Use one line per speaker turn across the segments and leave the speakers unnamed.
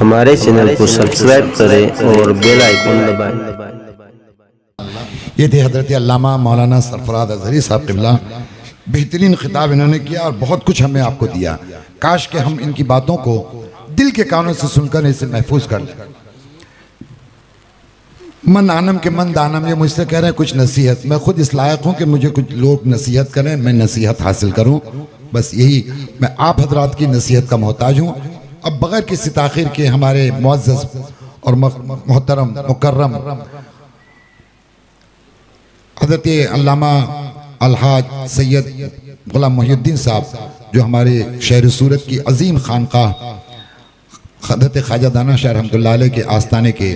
हमारे चैनल को सब्सक्राइब करें और बेल आइकन दबाएं।
ये थे हज़रत अल्लामा मौलाना सरफराज अज़हरी साहब क़िबला। बेहतरीन खिताब इन्होंने किया और बहुत कुछ हमें आपको दिया। काश के हम इनकी बातों को दिल के कानों से सुनकर इसे महफूज कर लें। मन आनम के मन दानम, ये मुझसे कह रहे हैं कुछ नसीहत। मैं खुद इस लायक हूँ कि मुझे कुछ लोग नसीहत करें, मैं नसीहत हासिल करूँ। बस यही, मैं आप हजरात की नसीहत का मोहताज हूँ। अब बग़ैर किसी ताख़ीर के हमारे मुअज़्ज़ज़ और मोहतरम मुकर्रम हज़रत अल्लामा अलहाज सैयद ग़ुलाम मोहिउद्दीन साहब, जो हमारे शहर सूरत की अजीम खानकाह हज़रत ख्वाजा दाना शाह रहमतुल्लाह अलैह के आस्थाने के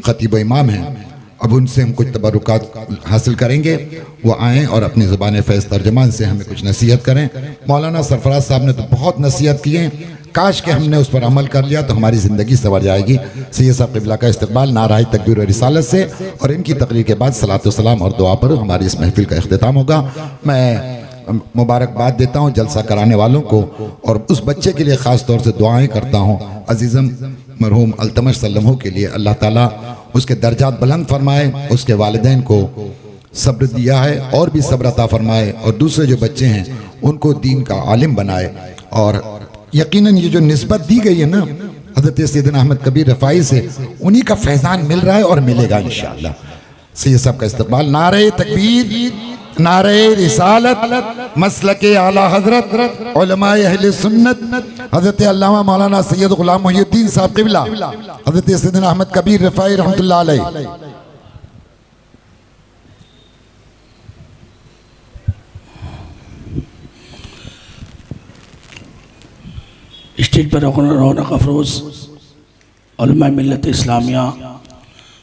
ख़तीब इमाम हैं, अब उनसे हम कुछ तबरुकात हासिल करेंगे। वो आएँ और अपनी ज़ुबान फ़ैज़ तर्जमान से हमें कुछ नसीहत करें। मौलाना सरफराज साहब ने तो बहुत नसीहत की है, काश के हमने उस पर अमल कर लिया तो हमारी ज़िंदगी संवर जाएगी। सैयद साहब क़िबला का इस्तक़बाल नाराए तकबीर और रिसालत से, और इनकी तकरीर के बाद सलातो सलाम और दुआ पर हमारी इस महफिल का इख्तिताम होगा। मैं मुबारकबाद देता हूँ जलसा कराने वालों को, और उस बच्चे के लिए ख़ास तौर से दुआएँ करता हूँ अजीज़म मरहूम अल्तमश सल्लमहू के लिए। अल्लाह ताला उसके दर्जात बुलंद फरमाए, उसके वालिदैन को सब्र दिया है और भी सब्र अता फरमाए, और दूसरे जो बच्चे हैं उनको दीन का आलिम बनाए। और यकीनन ये जो निस्बत दी गई है ना हज़रत सैयदना अहमद कबीर रफ़ाई से, उन्हीं का फैज़ान मिल रहा है और मिलेगा इंशाअल्लाह। सैयद साहब का इस्तक़बाल। नारे तकबीर, नारे रिसालत, मसलके आला हज़रत उलमाए अहले सुन्नत हज़रत अल्लामा मौलाना सैयद ग़ुलाम मोहिउद्दीन साहब क़िबला, हज़रत सैयदना अहमद कबीर रफ़ाई रहमतुल्लाह अलैह।
स्टेज पर रौनक अफरोज़ उलमा मिल्लत इस्लामिया,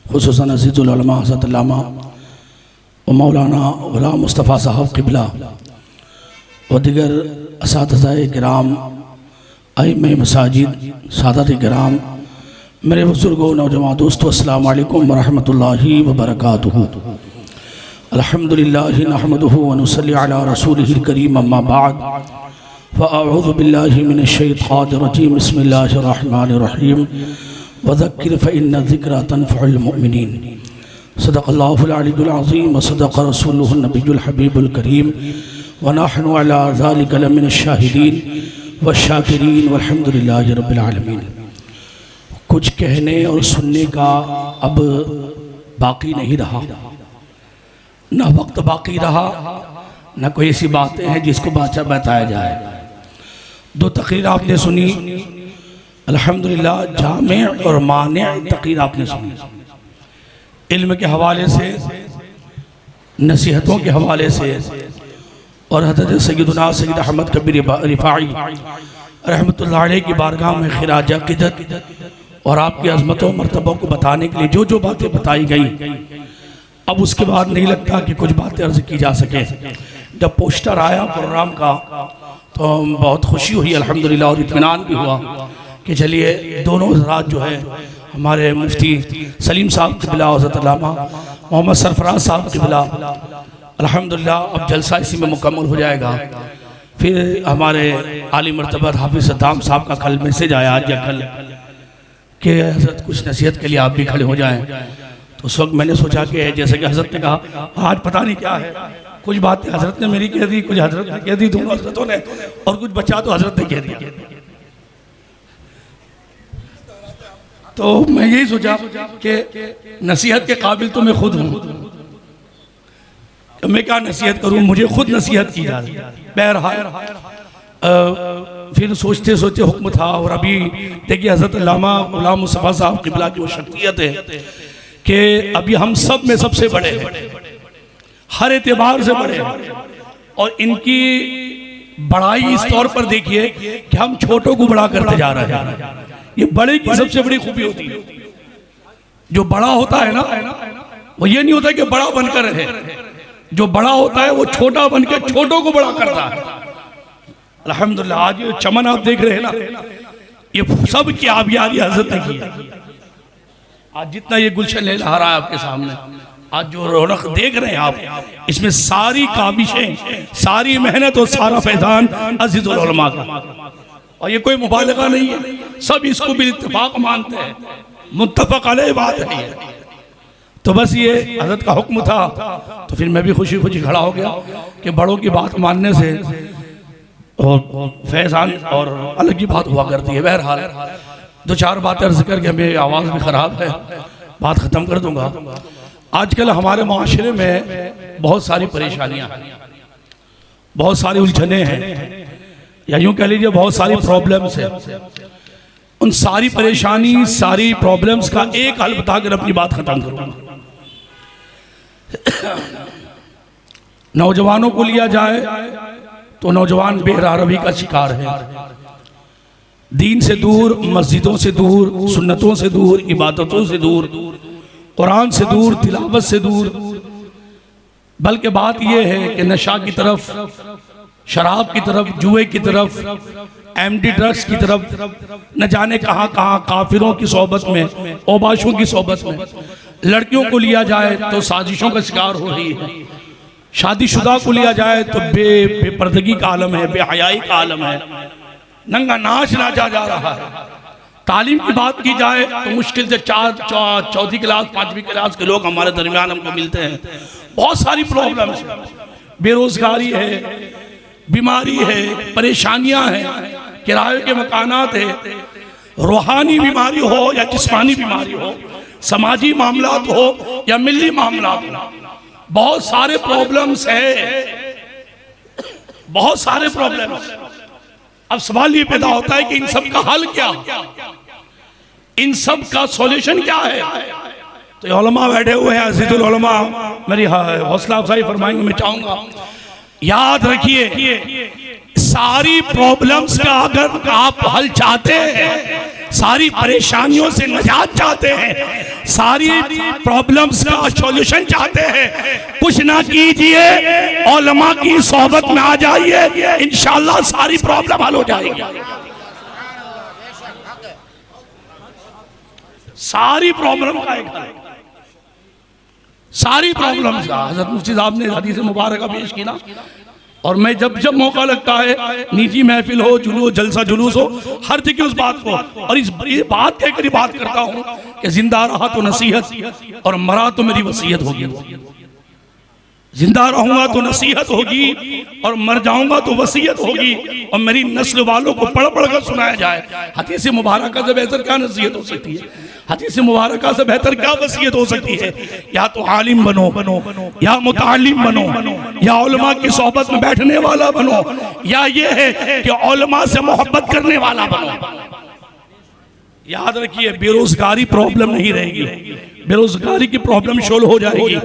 खुसूसन अज़ीज़ुल उलमा हज़रत अल्लामा व मौलाना ग़ुलाम मुस्तफ़ा साहब क़िबला व दिगर असातिज़ाए किराम, आइम्माए मसाजिद, सादात किराम, मेरे बुज़ुर्गों, नौजवान दोस्तों, अस्सलामु अलैकुम व रहमतुल्लाहि व बरकातुहू। अल्हम्दुलिल्लाहि नहमदुहु व नुसल्ली अला रसूलिहिल करीम, अम्मा बाद फ़अऊज़ु बिल्लाहि मिनश शैतानिर रजीम, बिस्मिल्लाहिर रहमानिर रहीम, वज़क्किर फ़इन्न ज़िक्रा तनफ़उल मुमिनीन। सदक़ल्लाहुल अलीयुल अज़ीम व सदक़ रसूलुहुन नबियुल हबीबुल करीम, व नहनु अला ज़ालिका लमिनश शाहिदीन व शाकिरीन वल्हम्दुलिल्लाहि रब्बिल आलमीन। कुछ कहने और सुनने का अब बाकी नहीं रहा, ना वक्त बाकी रहा, ना कोई ऐसी बातें हैं जिसको बताया जाए। दो तकरीर आपने सुनी, अल्हम्दुलिल्लाह जामे और माने तकरीर आपने सुनी, इल्म के हवाले से, नसीहतों के हवाले से, और हज़रत सैयदना सैयद अहमद कबीर रिफ़ाई रहमतुल्लाह अलैह की बारगाह में खिराज अक़ीदत और आपकी अज़मतों मर्तबों को बताने के लिए जो जो बातें बताई गई, अब उसके बाद नहीं लगता कि कुछ बातें अर्ज़ की जा सके। जब पोस्टर आया प्रोग्राम का तो बहुत खुशी हुई अल्हम्दुलिल्लाह, और इत्मीनान भी हुआ कि चलिए दोनों हज़रात जो है हमारे मुफ्ती सलीम साहब क़िबला, हज़रत अल्लामा मोहम्मद सरफराज साहब क़िबला, अल्हम्दुलिल्लाह अब जलसा इसी में मुकम्मल हो जाएगा। फिर हमारे आली मर्तबा हाफिज़ सद्दाम साहब का कल मैसेज आया, आज या कल, कि हज़रत कुछ नसीहत के लिए आप भी खड़े हो जाएँ। तो उस वक्त मैंने सोचा कि जैसे कि हज़रत ने कहा, आज पता नहीं क्या है, कुछ बातें हज़रत ने मेरी कह दी, कुछ हज़रत ने कह दी, दोनों हज़रतों ने, और कुछ बचा तो हज़रत ने कह दिया। तो मैं यही सोचा कि नसीहत के काबिल तो मैं खुद हूँ, मैं क्या नसीहत करूँ, मुझे खुद नसीहत की जा रही है। बहरहाल फिर सोचते सोचते हुक्म था, और अभी देखिए हज़रत अल्लामा ग़ुलाम मुस्तफ़ा साहब क़िबला की वो शख्सियत है कि अभी हम सब में सबसे बड़े हैं, हर एतबार से बड़े हैं, और इनकी बड़ाई इस तौर पर देखिए कि हम छोटों को बड़ा करते जा रहे हैं। ये बड़े की सबसे बड़ी खूबी होती है। जो बड़ा होता है ना, वो ये नहीं होता कि बड़ा बनकर रहे, जो बड़ा होता है वो छोटा बनकर छोटों को बड़ा करता है। अल्हम्दुलिल्लाह आज ये चमन आप देख रहे हैं ना, ये सब की आबियारी हज़रत ने की है। आज जितना ये गुलशन लहरा है आपके सामने, आज जो रौनक देख रहे हैं आप, इसमें सारी काबिशें, सारी मेहनत और सारा फैज़ान अज़ीज़ुल उलमा का। और ये कोई मुबालगा नहीं है, सब इसको भी इत्तेफाक मानते हैं, मुत्तफक अलैह बात है ये। तो बस ये हज़रत का हुक्म था, तो फिर मैं भी खुशी खुशी खड़ा हो गया कि बड़ों की बात मानने से और फैज़ान और अलग ही बात हुआ करती है। बहरहाल दो चार बातें अर्ज़ करके मेरी आवाज़ भी ख़राब है, बात ख़त्म कर दूंगा। आजकल हमारे माशरे में बहुत सारी परेशानियाँ हैं, बहुत सारी उलझने हैं, या यूँ कह लीजिए बहुत सारी प्रॉब्लम्स हैं। उन सारी परेशानी, सारी प्रॉब्लम्स का एक हल बताकर अपनी बात ख़त्म करूँगा। नौजवानों को लिया जाए तो नौजवान बेरारवी का शिकार है, दीन से दूर, मस्जिदों से दूर, सुन्नतों से दूर, इबादतों से दूर, कुरान से दूर, तिलावत से दूर। बल्कि बात यह है कि नशा की तरफ, शराब की तरफ, जुए की तरफ, एमडी ड्रग्स की तरफ, न जाने कहाँ कहाँ काफिरों की सोबत में, ओबाशों की सोबत में। लड़कियों को लिया जाए तो साजिशों का शिकार हो रही है, शादीशुदा को लिया जाए तो बेपर्दगी का आलम है, बेहयाई का आलम है, नंगा नाच नाचा जा रहा है। तालीम की बात की जाए तो मुश्किल से चौथी क्लास, पांचवी क्लास के लोग हमारे दरमियान हमको मिलते हैं। बहुत सारी प्रॉब्लम्स, बेरोजगारी है, बीमारी है, परेशानियां हैं, किराए के मकानात है, रूहानी बीमारी हो या जिस्मानी बीमारी हो, समाजी मामलात हो या मिली मामलात हो, बहुत सारे प्रॉब्लम्स है, बहुत सारे प्रॉब्लम्स। अब सवाल ये पैदा होता है कि इन सब का हल क्या, इन सब का सॉल्यूशन क्या है। तो ये उलमा बैठे हुए हैं, अज़ीज़ुल उलमा, मेरी हौसला अफजाई फरमाएंगे। मैं चाहूंगा याद रखिए, सारी प्रॉब्लम्स का अगर आप हल चाहते हैं, सारी परेशानियों से निजात चाहते हैं, सारी प्रॉब्लम्स का सॉल्यूशन चाहते हैं, कुछ ना कीजिए, उलमा की सोहबत में आ जाइए, इंशाअल्लाह सारी प्रॉब्लम हल हो जाएगी। सारी प्रॉब्लम का एक हल, सारी प्रॉब्लम्स का। हज़रत मुफ्ती साहब ने हदीस मुबारक पेश की ना, और मैं जब जब मौका लगता है, निजी महफिल हो, जुलूस, जलसा जुलूस हो, हर जगह उस बात को, और इस बात कहकर बात करता हूँ कि जिंदा रहा तो नसीहत और मरा तो मेरी वसीयत होगी। जिंदा रहूंगा तो नसीहत होगी और मर जाऊंगा तो वसीयत होगी, और मेरी नस्ल वालों को पढ़ पढ़ कर सुनाया जाए। हदीस मुबारक से बेहतर क्या नसीहत हो सकती है, हदीस मुबारक से बेहतर क्या वसीयत हो सकती है। या तो आलिम बनो, या मुतालिम बनो, या उलमा की सोहबत में बैठने वाला बनो, या ये है कि उलमा से मोहब्बत करने वाला बनो। याद रखिए, बेरोजगारी प्रॉब्लम नहीं रहेगी, बेरोजगारी की प्रॉब्लम सोल्व हो जाएगी,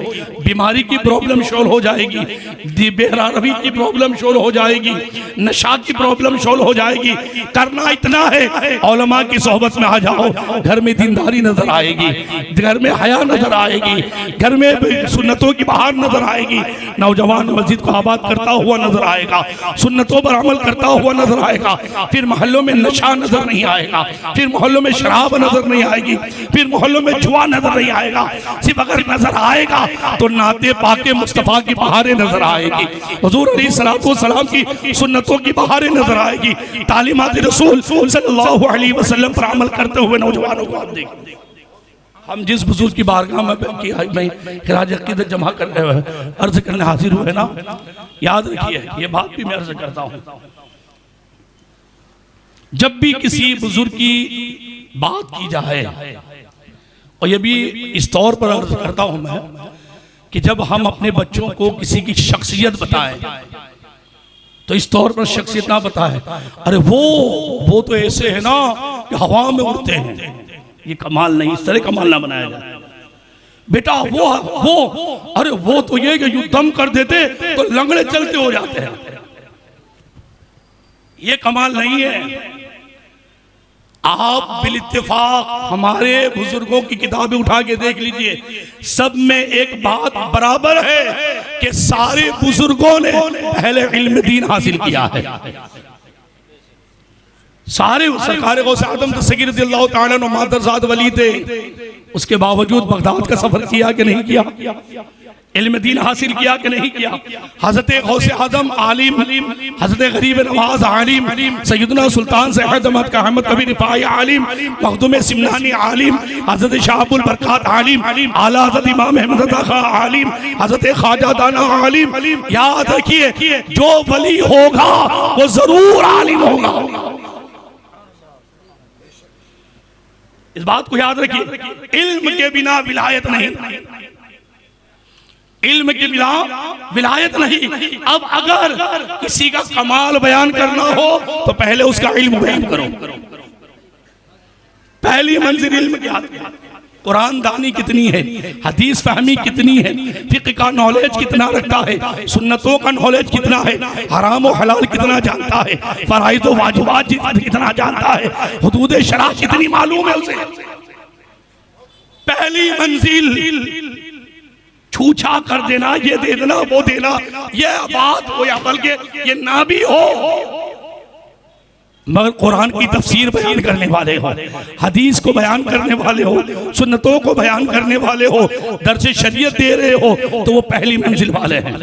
बीमारी की प्रॉब्लम सोल्व हो जाएगी, बेरारवी की प्रॉब्लम सोल्व हो जाएगी, नशा की प्रॉब्लम सोल्व हो जाएगी। करना इतना है, उलमा की सोहबत में आ जाओ, घर में दीनदारी नजर आएगी, घर में हया नजर आएगी, घर में सुन्नतों की बहार नजर आएगी, नौजवान मस्जिद को आबाद करता हुआ नजर आएगा, सुन्नतों पर अमल करता हुआ नजर आएगा। फिर मोहल्लों में नशा नजर नहीं आएगा, फिर मोहल्लों में शराब नजर नहीं आएगी, फिर मोहल्लों में जुआ नजर नहीं आएगा। सिर्फ अगर नजर आएगा तो नाते पाके मुस्तफा की बहारें नजर आएगी, हुजूर अलैहिस्सलातु वस्सलाम की सुन्नतों की बहारें नजर आएगी, तालीमात रसूल सल्लल्लाहु अलैहि वसल्लम पर अमल करते हुए नौजवानों को आप देखिए। हम जिस बुजुर्ग की बारगाह में खिराज अकीदत जमा करने अर्ज करने हाजिर हुए ना, याद रखिए, ये बात भी मैं अर्ज करता हूँ, जब भी किसी बुजुर्ग की बात की जाए, और ये भी इस तौर पर अर्ज करता हूं मैं कि जब हम अपने बच्चों को किसी की शख्सियत बताएं तो इस तौर पर शख्सियत ना बताएं, अरे वो तो ऐसे है ना कि हवा में उड़ते हैं, ये कमाल नहीं, इस तरह कमाल ना बनाया जाए। बेटा वो अरे वो तो ये कि यूं दम कर देते तो लंगड़े चलते हो जाते हैं, ये कमाल नहीं है। आप बिल-इत्तिफाक हमारे बुजुर्गों की किताबें उठा के देख लीजिए, सब में एक बात बराबर है कि सारे बुजुर्गों ने पहले इल्म दीन हासिल किया है। सारे सरकार गौसे आदम तस्गीर रज़ियल्लाहु ताला अन्हु मादरजाद वली थे, उसके बावजूद बगदाद का सफर किया कि नहीं किया? इल्म दीन हासिल किया कि नहीं किया? हजरत गौसे आजम आलिम, हजरत गरीब नवाज आलिम, सैयदना सुल्तान सैयद अहमद कबीर रिफाई आलिम, मखदूम सिमनानी आलिम, हजरत शाहबुल बरकत आलिम, आला हजरत इमाम अहमद रज़ा खां आलिम, हजरत ख्वाजा दाना आलिम। याद रखिए जो वली होगा वो जरूर आलिम होगा। इस बात को याद रखिए, इल्म के बिना विलायत नहीं, इल्म के बिना विलायत नहीं। अब अगर किसी का कमाल बयान करना हो तो पहले उसका इल्म बयान करो। पहली मंजिल इल्म की आती है। कुरान दानी कितनी है, हदीस फहमी कितनी है, फिक्र का नॉलेज कितना रखता है, सुन्नतों का नॉलेज कितना है, हराम और हलाल कितना जानता है, फराइज़ और वाजिबात कितना जानता है, हुदूद शरअ कितनी मालूम है उसे। पहली मंजिल छूछा कर देना, ये दे देना, वो देना, ये बात हो या बल्कि ये ना भी हो, मगर कुरान की तफसीर बयान करने वाले हो, हदीस को बयान करने वाले हो, सुन्नतों को बयान करने वाले हो, दर्स शरीयत दे रहे हो, तो वो पहली मंजिल वाले हैं।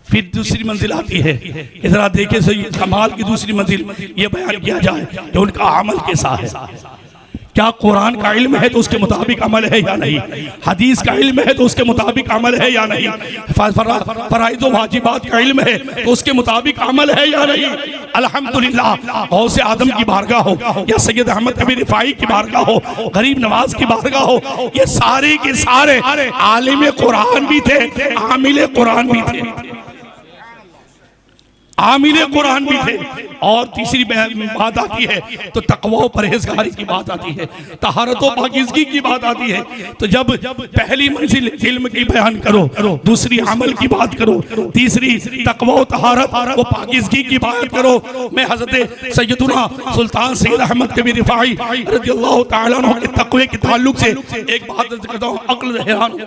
फिर दूसरी मंजिल आती है। इधर देखिए सही कमाल की दूसरी मंजिल ये बयान किया जाए कि उनका अमल कैसा है। क्या कुरान का इल्म है तो उसके मुताबिक अमल है या नहीं, हदीस का इल्म है तो उसके मुताबिक अमल है या नहीं, फराइज़ और वाजिबात का इल्म है तो उसके मुताबिक अमल है या नहीं। अल्हम्दुलिल्लाह, गौसे आदम की बारगाह हो या सैयद अहमद कबीर रिफाई की बारगाह हो, गरीब नवाज की बारगाह हो, ये सारे के सारे आलिम कुरान भी थे, आमिल कुरान भी थे, आमिल कुरान भी थे। और तीसरी बात आती है तो तकवा और परहेजगारी की बात आती है, तहारत और पाकीज़गी की बात आती है। तो जब पहली मंजिल इल्म की बयान करो, दूसरी अमल की बात करो, तीसरी तकवा और तहारत और पाकीज़गी की बात करो। मैं हज़रत सैयदना सुल्तान सैयद अहमद कबीर रिफाई रज़ियल्लाहु ताला अन्हु के तकवे के ताल्लुक से एक बात करता हूँ, अक्ल हैरान हो गई।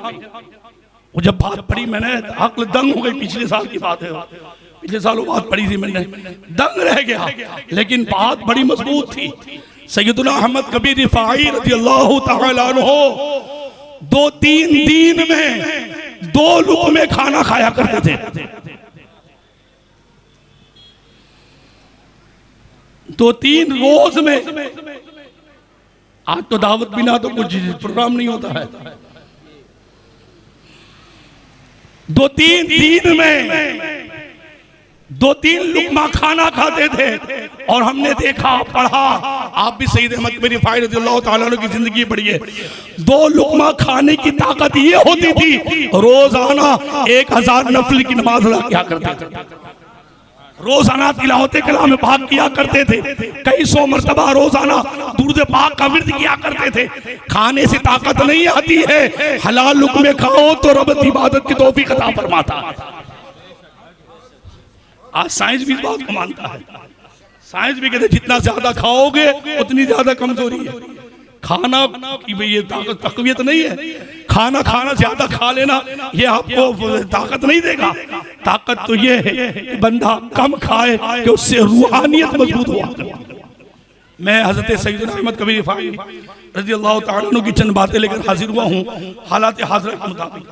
वो जब बात पढ़ी मैंने, अक्ल दंग हो गई। पिछले साल की बात है, पिछले सालों बात पढ़ी थी मैंने, दंग रह गया, लेकिन बात बड़ी मजबूत थी। सैयदना अहमद कबीर रिफाई रज़ियल्लाहु ताला अन्हु 2-3 दिन में 2 लुक़मे खाना खाया करते थे। 2-3 रोज में। आज तो दावत बिना तो कुछ प्रोग्राम नहीं होता है। 2-3 दिन में 2-3 लुक़मा खाना खाते थे। और हमने देखा, पढ़ा, आप भी सैयद अहमद कबीर रिफाई रज़ियल्लाहु ताला अन्हु की जिंदगी पढ़िए। 2 लुक़मा खाने की ताकत ये होती थी, रोजाना 1000 नफल की नमाज अदा किया करते थे, रोजाना तिलावत कलाम पाक किया करते थे, कई 100 मरतबा रोजाना दुरूद पाक का विर्द किया करते थे। खाने से ताकत नहीं आती है, हलाल लुक़मे खाओ तो रब इबादत की तौफीक अता फरमाता है। आज साइंस भी इस बात को मानता है, साइंस भी कहते जितना ज्यादा खाओगे उतनी ज्यादा कमजोरी है। खाना की भाई ये ताकत तकवीत नहीं है, खाना ज्यादा खा लेना ये आपको ताकत नहीं देगा। ताकत तो ये है कि बंदा कम खाए कि उससे रूहानियत मजबूत हुआ। मैं हजरत सैयदना अहमद कबीर रिफाई रज़ियल्लाहु ताला अन्हु की चंद बातें लेकर हाजिर हुआ हूँ हालात हाज़िर के मुताबिक,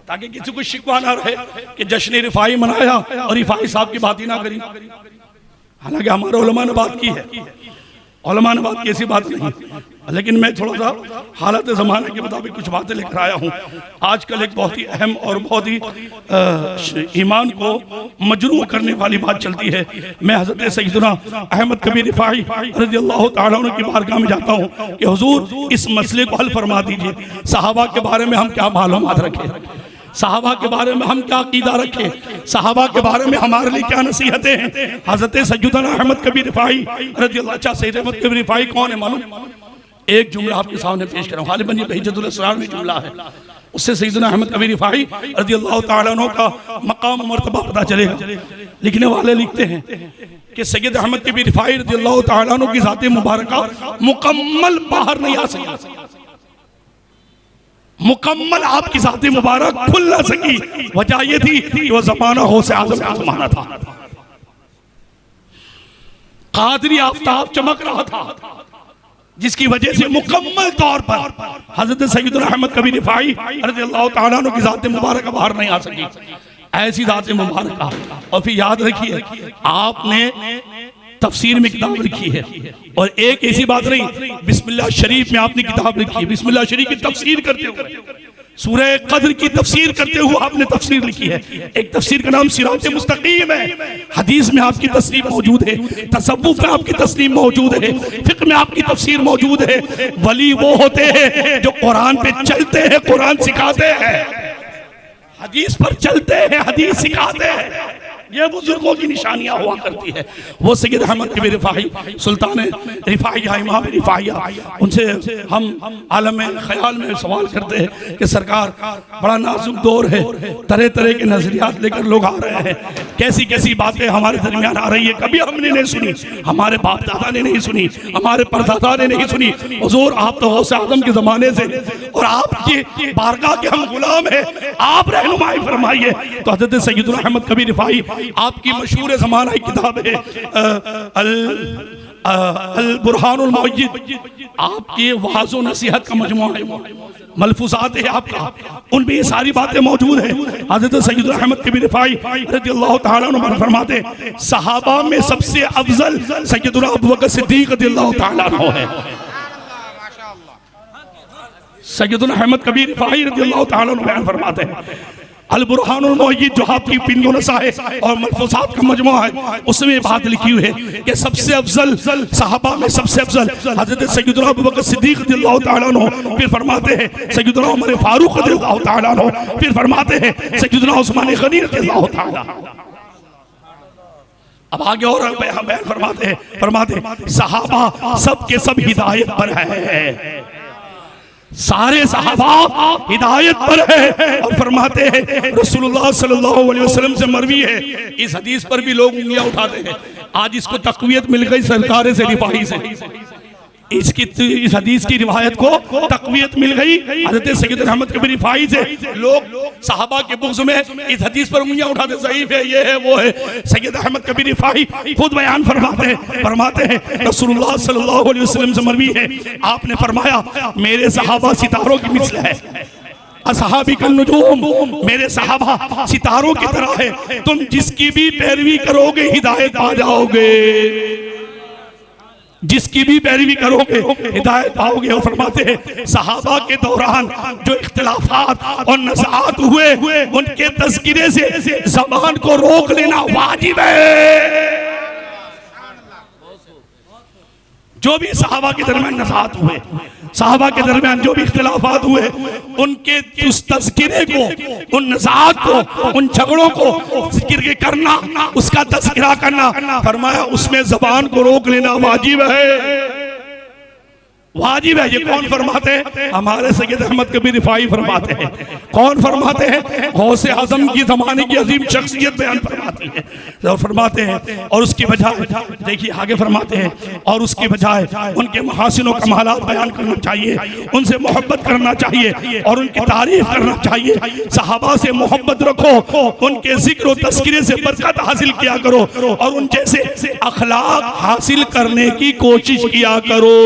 ताकि किसी को शिकवा ना रहे कि जश्न रिफाई मनाया और रिफाई साहब की बात ही ना करी। हालांकि हमारे उलमा ने बात की है, उलमा ने बात की, ऐसी बात नहीं, लेकिन मैं थोड़ा सा हालत ज़माने के मुताबिक कुछ बातें लेकर आया हूँ। आजकल एक बहुत ही अहम और बहुत ही ईमान को मजरूह करने वाली बात चलती है। मैं हज़रत सैयदना अहमद कबीर रिफाई रज़ियल्लाहु ताला अन्हु की बारगाह में जाता हूँ कि हुजूर इस मसले को हल फरमा दीजिए। सहाबा के बारे में हम क्या मालूमात रखें, सहाबा के बारे में हम क्या अकीदा रखें, सहाबा के बारे में हमारे लिए क्या नसीहतें हैं। हज़रत सैयदना अहमद कबीर रिफाई रज़ियल्लाहु, अच्छा सैयद अहमद कबीर रिफाई कौन है मालूम? एक जुमला आपके सामने पेश कर रहा हूँ, गालिबन ये बहिजतुल असरार में जुमला है, उससे सैयदना अहमद कबीर रिफाई रज़ियल्लाहु ताला अन्हु का मकाम मर्तबा पता चलेगा। लिखने वाले लिखते हैं कि सैयद अहमद कबीर रिफाई रज़ियल्लाहु ताला अन्हु की ज़ात मुबारका मुकम्मल बाहर नहीं आ सकी, मुकम्मल आपकी ज़ात मुबारक खुल ना सकी। वजह ये थी कि वह ज़माना गौसे आज़म का ज़माना था, कादरी आफ़ताब चमक रहा था, जिसकी वजह से मुकम्मल तौर पर हजरत सैयदना अहमद कबीर रिफाई रज़ियल्लाहु ताला अन्हु की ज़ात मुबारक बाहर नहीं आ सकी। ऐसी ज़ात मुबारक। और फिर याद रखिए, आपने तफसीर में किताब लिखी है, और एक ऐसी बात नहीं, बिस्मिल्लाह शरीफ में आपने किताब लिखी है, बिस्मिल्लाह शरीफ की तफसीर करते हुए, सूरह कद्र की तफसीर करते हुए आपने तफसीर लिखी है। एक तफसीर का नाम सिरात मुस्तकीम है। हदीस में आपकी तस्नीफ मौजूद है, तसव्वुफ में आपकी तस्नीफ मौजूद है, फिक्र में आपकी तफसीर मौजूद है। वली वो होते हैं जो कुरान पे चलते हैं, कुरान सिखाते हैं, हदीस पर चलते हैं, हदीस सिखाते हैं। ये बुजुर्गों की निशानियां हुआ करती है। वो सैयद अहमद कबीर रिफाई सुल्तान रिफाइया इमाम रिफाइया, उनसे हम आलम ख्याल में सवाल करते हैं कि सरकार बड़ा नाजुक दौर है, तरह तरह के नजरियात लेकर लोग आ रहे हैं, कैसी कैसी बातें हमारे दरमियान आ रही है, कभी हमने नहीं सुनी, हमारे बाप दादा ने नहीं सुनी, हमारे परदादा ने नहीं सुनी। हुजूर आप तो गौसे आदम के जमाने से और आपकी बारगाह के हम गुलाम हैं, आप रहनुमाई फरमाइए। तो हज़रत सैयदना अहमद कबीर रिफाई आपकी मशहूर ज़माना किताब है अल बुरहानुल मुय्यिद, आपके वाज़ व नसीहत का मजमुआ है, मलफूज़ात है आपका, उनमें ये सारी बातें मौजूद है। हज़रत सैयदना अहमद कबीर रिफाई रज़ियल्लाहु ताला अन्हु फरमाते, सहाबा में सबसे अफजल सैयदना अबू बकर सिद्दीक़ रज़ियल्लाहु ताला अन्हु है। सैयदना अहमद कबीर रिफाई रज़ियल्लाहु ताला अन्हु बयान फरमाते हैं, अल बुरहानुल मुय्यिद जो आपकी पिंगो नसा है और मलफूज़ात का मजमुआ है, उसमें बात लिखी हुई है कि सबसे अफजल सहाबा में सबसे अफजल हज़रत सैयदना अबू बकर सिद्दीक़ रज़ियल्लाहु ताला अन्हु, फिर फरमाते हैं सैयदना उमर फारूक रज़ियल्लाहु ताला अन्हु, फिर फरमाते हैं सैयदना उस्मान गनी रज़ियल्लाहु ताला। अब आगे और बयान फरमाते हैं सहाबा सब के सब हिदायत पर है, सारे सहाबा हिदायत पर है। और फरमाते हैं रसूलुल्लाह सल्लल्लाहु अलैहि वसल्लम से मरवी है, इस हदीस पर भी लोग उंगलियां उठाते हैं। आज इसको तक़वियत मिल गई सरकार से रिफाई से, इस हदीस की रिवायत को तक़वियत मिल गई हज़रत सैयदना अहमद कबीर रिफाई से। लोग सहाबा के बुग़्ज़ में इस हदीस पर उंगलियां उठाते, ज़ईफ़ है, ये है, वो है। सैयद अहमद कबीर रिफाई खुद बयान फरमाते हैं रसूलुल्लाह सल्लल्लाहु अलैहि वसल्लम से मरवी है, आपने फरमाया मेरे सहाबा सितारों की मिसल है, असहाबी का नुजूम, मेरे सहाबा सितारों की तरह है, तुम जिसकी भी पैरवी करोगे हिदायत पा जाओगे, जिसकी भी पैरवी करोगे हिदायत पाओगे। और फरमाते हैं सहाबा के दौरान जो इख्तिलाफात और नज़ात हुए, उनके तज़किरे से ज़बान को रोक लेना वाजिब है। जो भी सहाबा के दरमियान नज़ात हुए, सहाबा के दरमियान जो भी इख्तिलाफात हुए, उनके उस तज़किरे को, उन नज़ात को, उन झगड़ों को जिक्र करना, उसका तज़किरा करना, फरमाया उसमें ज़बान को रोक लेना वाजिब है, वाजिब है। ये कौन फरमाते हैं? हमारे सैयद अहमद कबीर रिफाई फरमाते हैं। कौन फरमाते हैं? गौसे आज़म की ज़माने की अजीम शख्सियत बयान फरमाती है और फरमाते हैं, और उसकी बजाय देखिए आगे फरमाते हैं, और उसकी बजाय उनके महासिन व कमालात बयान करना चाहिए, उनसे मोहब्बत करना चाहिए और उनकी तारीफ करना चाहिए। सहाबा से मोहब्बत रखो, उनके जिक्र और तज़किरे से बरकत हासिल किया करो और उन जैसे अखलाक हासिल करने की कोशिश किया करो।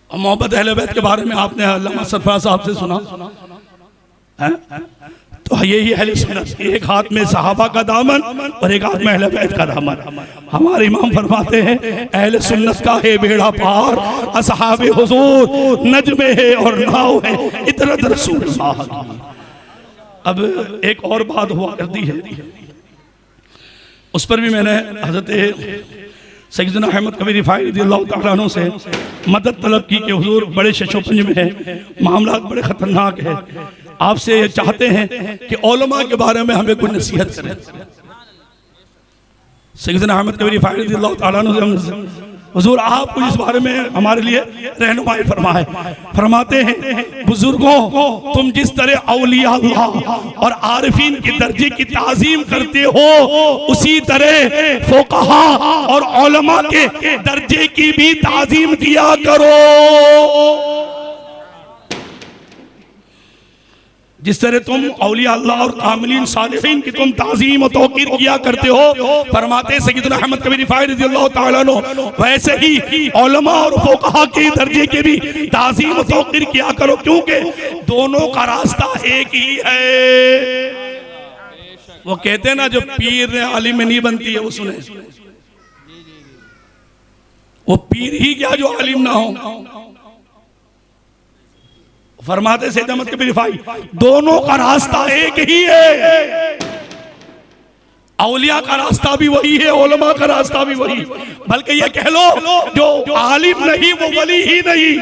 मोहब्बत अहले बैत के बारे में आपने अल्लामा सरफराज साहब से सुना है? तो यही अहले सुन्नत, एक हाथ में सहाबा का दामन और एक हाथ में अहले बैत का दामन। हमारे इमाम फरमाते हैं अहले सुन्नत का है बेड़ा पार, असहाबे हुजूर नजमे है और नाव है इतरत रसूलुल्लाह। अब एक और बात हुआ करती है, उस पर भी मैंने हज़रत सैयदना अहमद कबीर रिफाई रज़ियल्लाहु ताला अन्हु से मदद तलब की कि हुजूर बड़े शशोपंज में है, मामलात बड़े ख़तरनाक है, आपसे चाहते हैं कि उलमा के बारे में हमें कोई नसीहत करें। सैयदना अहमद कबीर रिफाई रज़ियल्लाहु ताला अन्हु से हुजूर आपको इस बारे में हमारे लिए रहनुमाई फरमाए। फरमाते हैं बुजुर्गों, तुम जिस तरह औलिया अल्लाह और आरिफीन के दर्जे की ताज़ीम करते हो, उसी तरह फुक़हा और उलमा के दर्जे की भी ताज़ीम किया करो। जिस तरह तुम औलिया अल्लाह और कामिलीन सालिहीन की तुम ताज़ीम और तौक़ीर किया करते हो, फरमाते सय्यदना अहमद कबीर रिफ़ाई रज़ियल्लाहु ताला अन्हु, वैसे ही उलमा और फुक़हा के दर्जे के भी ताज़ीम और तौक़ीर किया करो, क्योंकि दोनों का रास्ता एक ही है। वो कहते हैं ना, जो पीर ने आलिम में नहीं बनती है, वो सुने, वो पीर ही क्या जो आलिम ना हो। फरमाते सैयद अहमद कबीर रिफ़ाई, दोनों का रास्ता एक ही है। औलिया का रास्ता भी वही है, उलमा का रास्ता भी वही, बल्कि ये कह लो जो आलिम नहीं वो वली ही नहीं।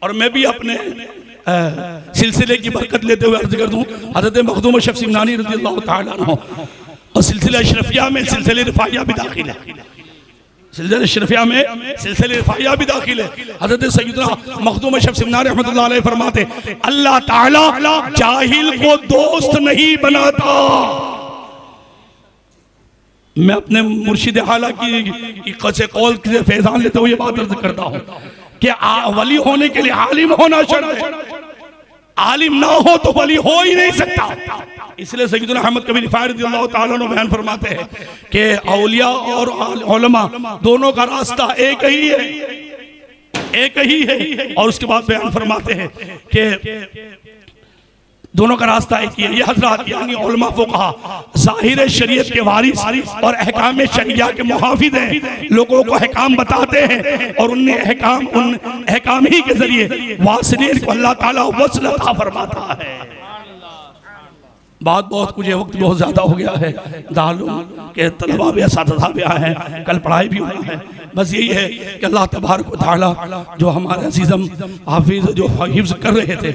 और मैं भी अपने सिलसिले की बरकत लेते हुए अर्ज कर दूं, हज़रत मखदूम शफ़ सिमनानी रज़ियल्लाहु ताला अन्हु और सिलसिला अशरफिया में सिलसिले रिफ़ाइया भी दाखिल है, सिलसिले अशरफिया में सिलसिले रिफ़ाइया भी दाखिल है। हज़रत सय्यदना मखदूम शफ़ सिमनानी रहमतुल्लाह अलैह फरमाते, अल्लाह ताला जाहिल को दोस्त नहीं बनाता। मैं अपने मुर्शिद आला की कसे कौल से फैजान लेते हुए ये बात अर्ज करता हूँ कि वली होने के लिए आलिम होना शर्त है, आलिम ना हो तो वली हो ही नहीं सकता। इसलिए सय्यदना अहमद कबीर रिफ़ाई रज़ियल्लाहु ताला अन्हु बयान फरमाते हैं कि औलिया और उलमा दोनों का रास्ता एक ही है, एक ही है। और उसके बाद बयान फरमाते हैं कि दोनों का रास्ता एक ही है। ये हजरात यानी उलमा फुक़हा ज़ाहिर शरीयत के वारिस और अहकाम शरिया के मुहाफ़िज़ हैं, लोगों को अहकाम बताते हैं और उन अहकाम ही के जरिए वासिलीन को अल्लाह ताला वस्ल अता फरमाता है। बात बहुत कुछ है, वक्त बहुत ज़्यादा हो गया है, दारुल के तलबा भी असातिज़ा भी आए हैं, कल पढ़ाई भी हुआ है। बस यही है कि अल्लाह तबारक व तआला जो हमारे अज़ीज़म हाफिज़ जो हिफ्ज़ कर रहे थे,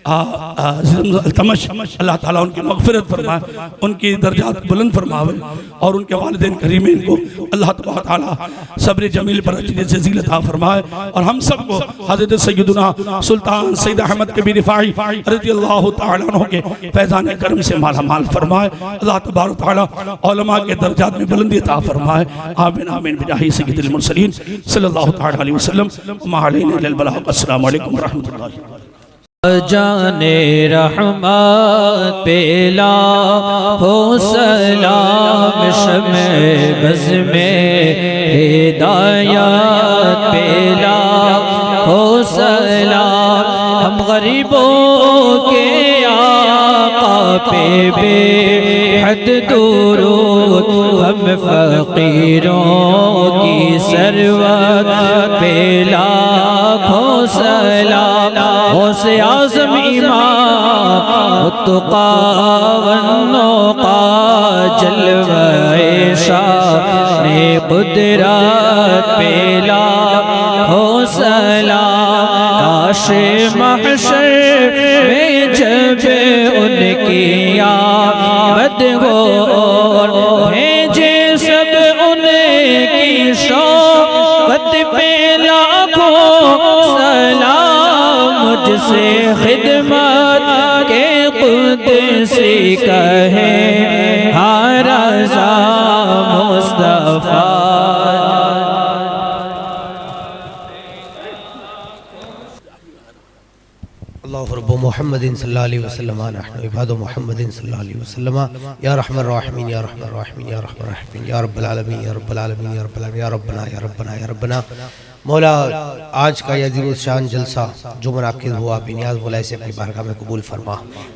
अल्लाह ताला उनकी मग़फ़िरत फरमाए, उनकी दर्जात बुलंद फरमावे और उनके वालिदैन करीमैन को अल्लाह तबारक ताला सब्र जमील पर जज़ील अता फरमाए और हम सबको हज़रत सय्यदना सुल्तान सैयद अहमद कबीर रिफ़ाई रज़ियल्लाहु ताला अन्हु के फैज़ान करम से माला माल फरमाए। अल्लाह तबारक ताला उलमा के दर्जात में बुलंदी अता फरमाए। आमीन आमीन बिजाहि सय्यदिल मुरसलीन सल्लल्लाहु ताला अलैहि वसल्लम मा अलैना इल्लल बलाग। अस्सलामु अलैकुम व रहमतुल्लाहि।
जाने रहमत पेला हो सलाम शमे बज़ में हिदायत पेला हो सलाम, हम गरीबों के आका पे बेहद दुरूद, हम फ़कीरों की सरवत पेला हो सलाम। गौसे आज़म इमाम मुत्तक़ा वन्नुक़ा जलवे शाने कुदरत पेला हो सलाम। काशे महशर में जब उनकी आमद हो और भेजे सब उनकी शौक़त पे लाखों सलाम। मुझसे खिदमत के कुदसी कहे हर रज़ा मुस्तफ़ा। अल्लाहु रब्बु मुहम्मदिन सल्लल्लाहु अलैहि वसल्लम नहनु इबादु मुहम्मदिन सल्लल्लाहु अलैहि वसल्लम। या रहमान रहीमीन या रहमान रहीमीन या रहमान रहीमीन या रब्बल आलमीन या रब्बल आलमीन या रब्बल आलमीन या रब्बना या रब्बना या रब्बना। मौला आज का यह अज़ीम शान जलसा जो मुनाक़िद हुआ बेनियाज़ मौला से अपनी बारगाह में कबूल फरमा।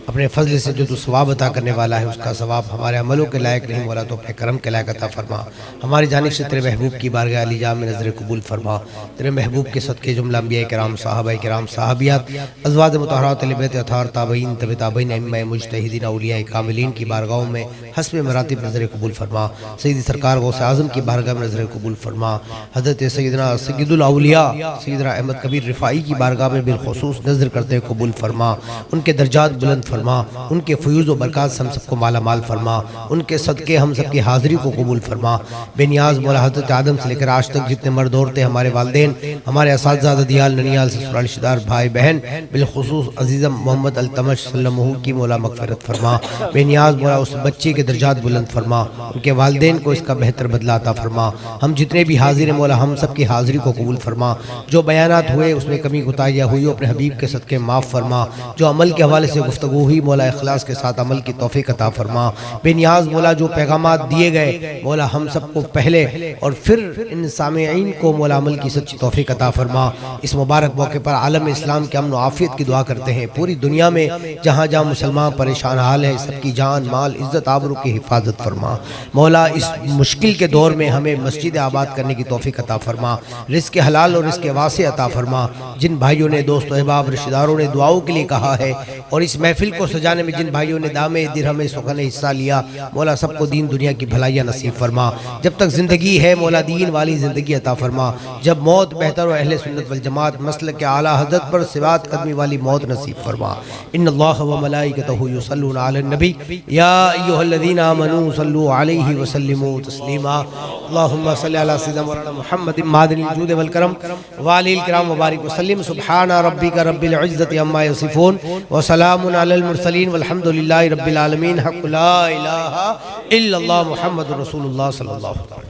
अपने फजल से जो तू सवाब अता करने वाला है उसका सवाब हमारे अमलों के लायक नहीं मौला, तो अपने करम के लायक अता फरमा। हमारी जानिब से तेरे महबूब की बारगाह अली जाम में नज़र कबूल फरमा। तेरे महबूब के सदक़े जुमला अंबिया किराम सहाबा किराम सहाबियात अज़वाज मुतहहरात अहले बैत अथहार ताबईन तबे ताबईन अइम्मा मुज्तहिदीन औलिया कामिलीन की बारगाहों में हस्ब मरातिब नज़र कबूल फरमा। सय्यद सरकार गौसे आज़म की बारगाह में नज़र कबूल फरमा। हज़रत सय्यदना सय्यदुल औलिया सय्यदना अहमद कबीर रिफ़ाई की बारगाह में बिलख़ुसूस नज़र करते कबूल फरमा। उनके दर्जात बुलंद फरमा, उनके फ़यूज़ व बरक़ात से हम सबको माला माल फरमा। उनके सदक़े हम सबकी हाज़िरी को कबूल फरमा। बेनियाज़ मौला हज़रत आदम से लेकर आज तक जितने मर्द औरतें हमारे वालिदैन, हमारे असातिज़ा, ददियाल, ननियाल, ससुराल, रिश्तेदार, भाई बहन, बिलख़ुसूस अज़ीज़ा अजीज़म मोहम्मद अल्तमश सल्लल्लाहु की मौला मग़फ़िरत फरमा। बेनियाज मौला उस बच्चे के दर्जात बुलंद फरमा, उनके वालिदैन को इसका बेहतर बदला अता फरमा। हम जितने भी हाजिर हैं मौला हम सब की हाज़िरी को कबूल फरमा। जो बयानात हुए उसमें कमी कोताहियाँ हुई अपने हबीब के सदक़े माफ़ फरमा। जो अमल के हवाले से गुफ्तगू हुई मौला इखलास के साथ अमल की तौफ़ीक़ अता फरमा। बेनियाज मौला जो पैगामात दिए गए मौला हम सबको पहले और फिर इन सामेईन को मौला अमल की सच्ची तौफ़ीक़ अता फरमा। इस मुबारक मौके पर आलम इस्लाम के अमन व आफ़ियत की दुआ करते हैं। पूरी दुनिया में जहाँ जहाँ मुसलमान परेशान हाल है सबकी जान माल इज़्ज़त आबरू की हिफाजत फरमा। मौला इस मुश्किल के दौर में हमें मस्जिद आबाद करने की तौफ़ीक़ अता फरमा। रिज़्क़ हलाल और रिज़्क़ वासे अता फरमा। जिन भाइयों ने दोस्त अहबाब रिश्तेदारों ने दुआओं के लिए कहा है और इस महफिल को सजाने में जिन भाइयों ने दामे दिरहमे सुखने हिस्सा लिया मौला सबको दीन दुनिया की भलाइयाँ नसीब फरमा। जब तक ज़िंदगी है मौला दीन वाली ज़िंदगी अता फरमा। जब मौत बेहतर और अहले सुन्नत वल जमात मसलक के आला हज़रत पर सिवात कदमी वाली मौत नसीब फरमा। इन्नल्लाह व मलाइकतहु युसल्लूना अलन नबी या अय्युहल्लज़ीना आमनू सल्लू अलैहि व सल्लिमू तस्लीमा। अल्लाहुम्मा सल्लि अला सय्यिदिना मुहम्मद मादिनिल जूद वल करम व आलिहिल किराम व बारिक वसल्लिम। सुब्हाना रब्बिका रब्बिल इज़्ज़ति अम्मा यसिफून व सलामुन अलल मुरसलीन वल्हम्दुलिल्लाहि रब्बिल आलमीन। हक़्क़ु ला इलाहा इल्लल्लाह मुहम्मदुर रसूलुल्लाह सल्लल्लाहु अलैहि वसल्लम।